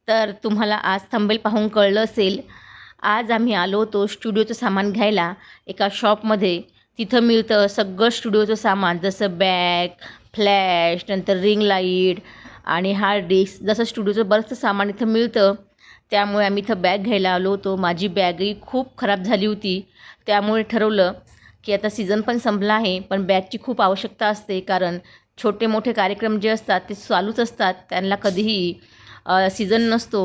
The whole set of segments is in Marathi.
तर तुम्हाला आज थंबनेल पाहून कळलं असेल, आज आम्ही आलो होतो स्टुडिओचं सामान घ्यायला एका शॉपमध्ये. तिथं मिळतं सगळं स्टुडिओचं सामान, जसं बॅग, फ्लॅश, नंतर रिंग लाईट आणि हार्ड डिस्क, जसं स्टुडिओचं बरंचसं सामान इथं मिळतं. त्यामुळे आम्ही इथं बॅग घ्यायला आलो होतो. माझी बॅगही खूप खराब झाली होती. त्यामुळे ठरवलं की आता सीझन पण संपला आहे, पण बॅगची खूप आवश्यकता असते, कारण छोटे मोठे कार्यक्रम जे असतात ते चालूच असतात. त्यांना कधीही सीझन नसतो.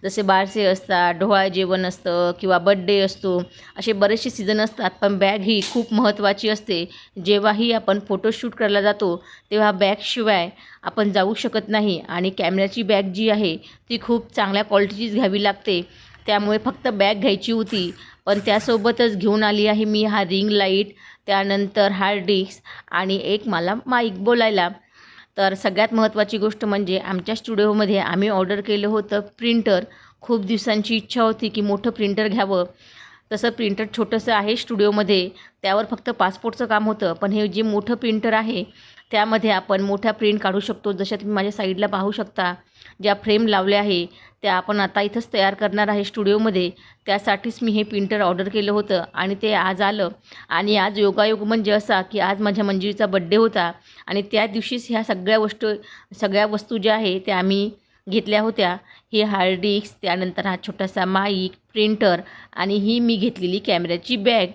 जसे बारसे असतात, डोहाळे जेवण असतं किंवा बड्डे असतो, असे बरेचसे सीझन असतात. पण बॅग ही खूप महत्त्वाची असते. जेव्हाही आपण फोटोशूट करायला जातो तेव्हा बॅगशिवाय आपण जाऊ शकत नाही. आणि कॅमेऱ्याची बॅग जी आहे ती खूप चांगल्या क्वालिटीचीच घ्यावी लागते. त्यामुळे फक्त बॅग घ्यायची होती, पण त्यासोबतच घेऊन आली आहे मी हा रिंग लाईट, त्यानंतर हार्ड डिस्क आणि एक मला माईक बोलायला. तर सगळ्यात महत्त्वाची गोष्ट म्हणजे आमच्या स्टुडिओमध्ये आम्ही ऑर्डर केलं होतं प्रिंटर. खूप दिवसांची इच्छा होती की मोठं प्रिंटर घ्यावं. तसं प्रिंटर छोटंसं आहे स्टुडिओमध्ये, त्यावर फक्त पासपोर्टचं काम होतं. पण हे जे मोठं प्रिंटर आहे त्यामध्ये आपण मोठ्या प्रिंट काढू शकतो. जशा तुम्ही माझ्या साईडला पाहू शकता, ज्या फ्रेम लावल्या आहे त्या आपण आता इथंच तयार करणार आहे स्टुडिओमध्ये. त्यासाठीच मी हे प्रिंटर ऑर्डर केलं होतं आणि ते आज आलं. आणि आज योगायोग म्हणजे असा की आज माझ्या मंजिरीचा बड्डे होता आणि त्या दिवशीच ह्या सगळ्या वस्तू ज्या आहे त्या आम्ही घेतल्या होत्या. ही हार्ड डिस्क, त्यानंतर हा छोटासा माईक, प्रिंटर आणि ही मी घेतलेली कॅमेऱ्याची बॅग.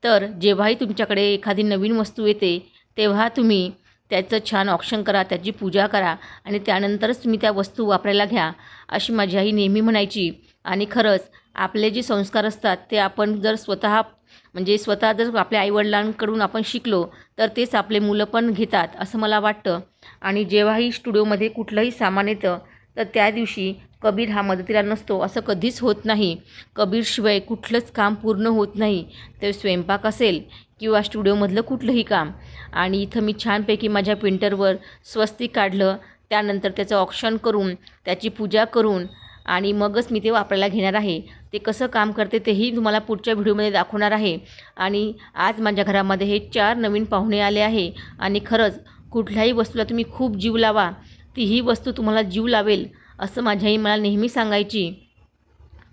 तर जेव्हाही तुमच्याकडे एखादी नवीन वस्तू येते तेव्हा तुम्ही त्याचं छान ऑप्शन करा, त्याची पूजा करा आणि त्यानंतरच तुम्ही त्या वस्तू वापरायला घ्या, अशी माझी आई नेहमी म्हणायची. आणि खरंच आपले जे संस्कार असतात ते आपण जर स्वतः जर आपल्या आईवडिलांकडून आपण शिकलो तर तेच आपले मुलं पण घेतात, असं मला वाटतं. आणि जेव्हाही स्टुडिओमध्ये कुठलंही सामान येतं तर त्या दिवशी कबीर हा मदतीला नसतो, असं कधीच होत नाही. कबीरशिवाय कुठलंच काम पूर्ण होत नाही. ते स्वयंपाक असेल किंवा स्टुडिओमधलं कुठलंही काम. आणि इथं मी छानपैकी माझ्या प्रिंटरवर स्वस्तिक काढलं, त्यानंतर त्याचं ऑप्शन करून त्याची पूजा करून आणि मगच मी ते वापरायला घेणार आहे. ते कसं काम करते तेही तुम्हाला पुढच्या व्हिडिओमध्ये दाखवणार आहे. आणि आज माझ्या घरामध्ये हे 4 नवीन पाहुणे आले आहे आणि खरंच कुठल्याही वस्तूला तुम्ही खूप जीव लावा, तीही वस्तू तुम्हाला जीव लावेल, असं माझी आई मला नेहमी सांगायची.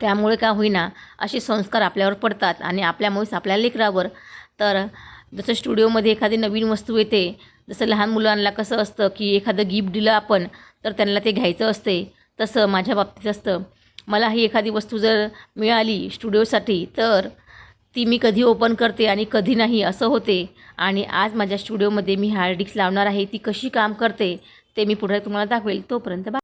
त्यामुळे का होईना असे संस्कार आपल्यावर पडतात आणि आपल्यामुळेच आपल्या लेकरावर. तर जसं स्टुडिओमध्ये एखादी नवीन वस्तू येते, जसं लहान मुलांना कसं असतं की एखादं गिफ्ट दिलं आपण तर त्यांना ते घ्यायचं असते, तसं माझ्या बाबतीत असतं. मला ही एखादी वस्तू जर मिळाली स्टुडिओसाठी तर ती मी कधी ओपन करते आणि कधी नाही, असं होते. आणि आज माझ्या स्टुडिओमध्ये मी हार्ड डिस्क लावणार आहे. ती कशी काम करते ते मी पुढे तुम्हाला दाखवेल. तोपर्यंत